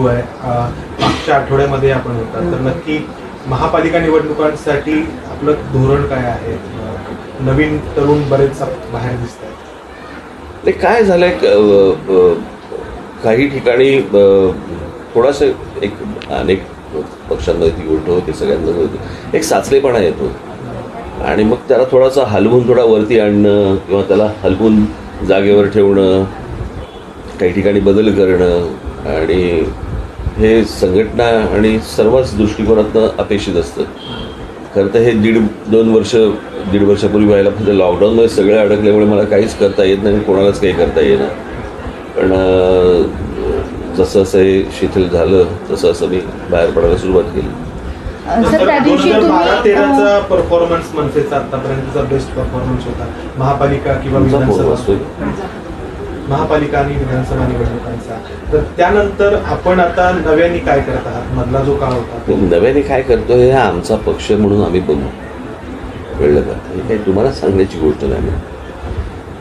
आहे. मागच्या आठवड्यामध्ये आपण होता, तर नक्की महापालिका निवडणुकांसाठी आपलं धोरण काय आहे? नवीन तरुण बरेच बाहेर दिसत आहेत. ते काय झालंय, काही ठिकाणी थोडासा एक अनेक पक्षांमध्ये ती गोष्ट होती, सगळ्यांमध्ये होती, एक साचलेपणा येतो आणि मग त्याला थोडासा हलवून थोडा वरती आणणं किंवा त्याला हलवून जागेवर ठेवणं, काही ठिकाणी बदल करणं, आणि हे संघटना आणि सर्वच दृष्टिकोनातनं अपेक्षित असतं. खरं तर हे दीड वर्षापूर्वी व्हायला पाहिजे. लॉकडाऊनमध्ये सगळे अडकल्यामुळे मला काहीच करता येत नाही, कोणालाच काही करता येईना. पण जसं असं हे शिथिल झालं तसं असं मी बाहेर पडायला सुरुवात केली. त्या दिवशी 2012-13चा परफॉर्मन्स मनसेचा आतापर्यंतचा बेस्ट परफॉर्मन्स होता. महापालिका किंवा महापालिका आणि विधानसभा निवडणुकांचा. तर त्यानंतर आपण आता नव्याने काय करत आहात? मधला जो काळ होता नव्याने काय करतो हे आमचा पक्ष म्हणून आम्ही बघू. कळलं का? हे काही तुम्हाला सांगण्याची गोष्ट नाही.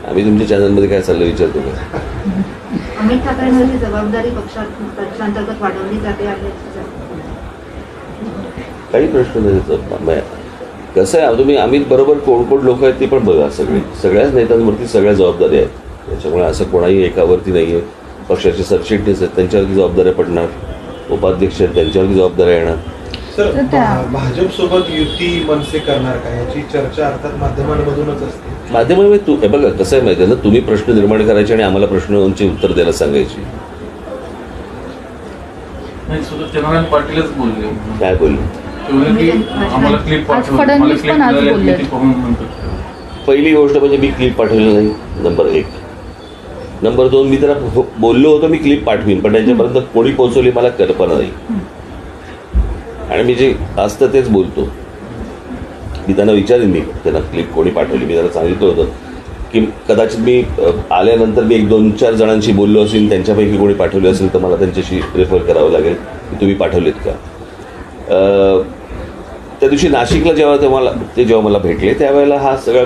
आम्ही तुमच्या चॅनलमध्ये काय चाललं विचारतो का? अमित ठाकरेंवरची जबाबदारी पक्षांतर्गत वाढवली जाते आहे. काही प्रश्न नाही. कसं आहे, तुम्ही अमित बरोबर कोण कोण लोक आहेत ते पण बघा. सगळ्याच नेत्यांवरती सगळ्या जबाबदाऱ्या आहेत. त्याच्यामुळे असं कोणाही एकावरती नाही आहे. पक्षाचे सरचिटणीस आहेत, त्यांच्यावरती जबाबदाऱ्या पडणार. उपाध्यक्ष आहेत, त्यांच्यावरती जबाबदाऱ्या येणार. सर, भाजपसोबत युती मनसे करणार का याची चर्चा अर्थात माध्यमांमधूनच असते. माध्यमांमध्ये तू हे बघा कसं आहे माहिती आहे ना, तुम्ही प्रश्न निर्माण करायचे आणि आम्हाला प्रश्नांची उत्तर द्यायला सांगायची. पाटीलच बोलले. काय बोलले? पहिली गोष्ट म्हणजे मी क्लिप पाठवली नाही, नंबर 1. नंबर 2, मी त्याला बोललो होतो मी क्लिप पाठवीन, पण त्यांच्यापर्यंत कोणी पोहोचवली मला कल्पना नाही. आणि मी जे असतं तेच बोलतो. मी त्यांना विचारेन, मी त्यांना क्लिप कोणी पाठवली. मी त्यांना सांगितलं होतं की कदाचित मी आल्यानंतर मी 1-2-4 जणांशी बोललो असेल, त्यांच्यापैकी कोणी पाठवली असेल तर मला त्यांच्याशी रेफर करावं लागेल की तुम्ही पाठवलेत का. त्या दिवशी नाशिकला जेव्हा मला भेटले त्यावेळेला हा सगळा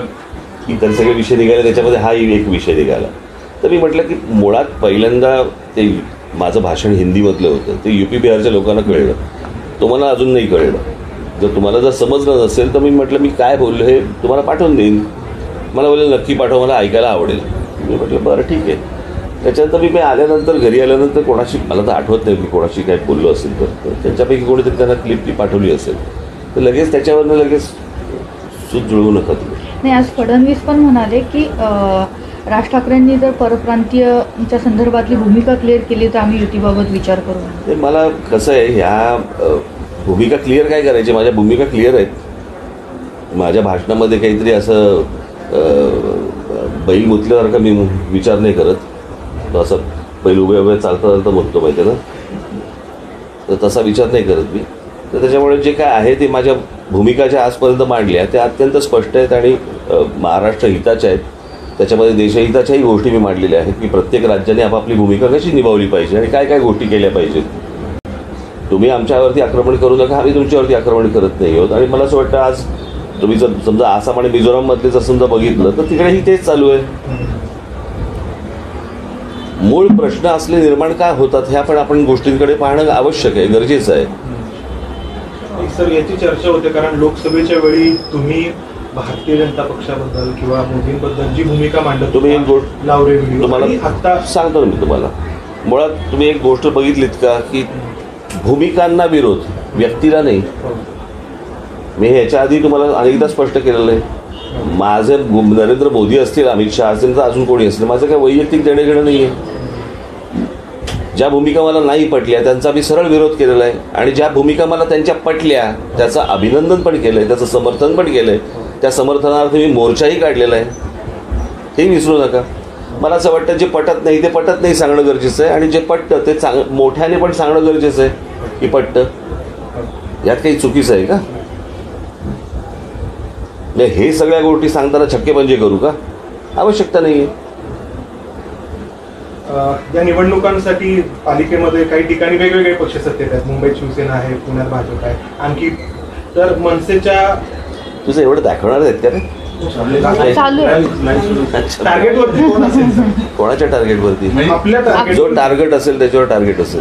इतर सगळे विषय निघाले, त्याच्यामध्ये हाही एक विषय निघाला. तर मी म्हटलं की मुळात पहिल्यांदा ते माझं भाषण हिंदीमधलं होतं, ते UP बिहारच्या लोकांना कळलं, तुम्हाला अजून नाही कळलं. जर तुम्हाला जर समजलं नसेल तर मी म्हटलं मी काय बोललो हे तुम्हाला पाठवून देईन. मला बोललं नक्की पाठव, मला ऐकायला आवडेल. मी म्हटलं बरं ठीक आहे. त्याच्यानंतर मी आल्यानंतर घरी आल्यानंतर कोणाशी, मला तर आठवत नाही मी कोणाशी काय बोललो असेल तर त्यांच्यापैकी कोणीतरी त्यांना क्लिप पाठवली असेल तर लगेच त्याच्यावरनं लगेच सूत जुळवू नका तुम्ही. नाही, आज फडणवीस पण म्हणाले की राज ठाकरेंनी जर परप्रांतीयच्या संदर्भातली भूमिका क्लिअर केली तर आम्ही युतीबाबत विचार करू. ते मला कसं आहे, ह्या भूमिका क्लिअर काय करायची, माझ्या भूमिका क्लिअर आहेत. माझ्या भाषणामध्ये काहीतरी असं बैल मुतल्यासारखा मी विचार नाही करत. असं बैल उभे चालता म्हणतो माहिती ना, तर तसा विचार नाही करत मी. तर त्याच्यामुळे जे काय आहे ते माझ्या भूमिका ज्या आजपर्यंत मांडल्या त्या अत्यंत स्पष्ट आहेत आणि महाराष्ट्र हिताच्या आहेत. त्याच्यामध्ये देशहिताच्याही गोष्टी मी मांडलेल्या आहेत की प्रत्येक राज्याने आपापली भूमिका कशी निभावली पाहिजे आणि काय काय गोष्टी केल्या पाहिजेत. तुम्ही आमच्यावरती आक्रमण करू नका, आम्ही तुमच्यावरती आक्रमण करत नाही आहोत. आणि मला असं वाटतं आज तुम्ही जर समजा आसाम आणि मिझोराममधले जर समजा बघितलं तर तिकडेही तेच चालू आहे. मूळ प्रश्न असले निर्माण काय होतात ह्या पण आपण गोष्टींकडे पाहणं आवश्यक आहे, गरजेचं आहे. सर, याची चर्चा होते कारण लोकसभेच्या वेळी तुम्ही भारतीय जनता पक्षाबद्दल किंवा मोदींबद्दल जी भूमिका मांडत तुम्ही एक गोष्ट तुम्हाला आता सांगतो मी तुम्हाला. मुळात तुम्ही एक गोष्ट बघितलीत का की भूमिकांना विरोध, व्यक्तीला नाही. मी ह्याच्या आधी तुम्हाला अनेकदा स्पष्ट केलेलं आहे. माझे नरेंद्र मोदी असतील, अमित शहा असतील तर अजून कोणी असतील, माझं काय वैयक्तिक देणेघेणं नाही आहे. ज्या भूमिका मला नाही पटल्या त्यांचा मी सरळ विरोध केलेला आहे आणि ज्या भूमिका मला त्यांच्या पटल्या त्याचं अभिनंदन पण केलं आहे, त्याचं समर्थन पण केलं आहे. त्या समर्थनार्थ मी मोर्चाही काढलेला आहे, हे विसरू नका. मला असं वाटतं जे पटत नाही ते पटत नाही सांगणं गरजेचं आहे आणि जे पटतं ते मोठ्याने पण सांगणं गरजेचं आहे की पटतं. यात काही चुकीचं आहे का? हे सगळ्या गोष्टी सांगताना छक्केपंजे करू का? आवश्यकता नाही आहे. या निवडणुकांसाठी पालिकेमध्ये काही ठिकाणी वेगवेगळे पक्ष सत्तेत आहेत. मुंबईत शिवसेना आहे, पुण्यात भाजप आहे, आणखी तर मनसेच्या. तुझं एवढं दाखवणार आहेत का रे? चालू आहे. अच्छा. टार्गेटवरती कोण असेल सर? कोणाच्या टार्गेटवरती? आपल्या टार्गेट जो टार्गेट असेल त्याच्यावर टार्गेट असेल.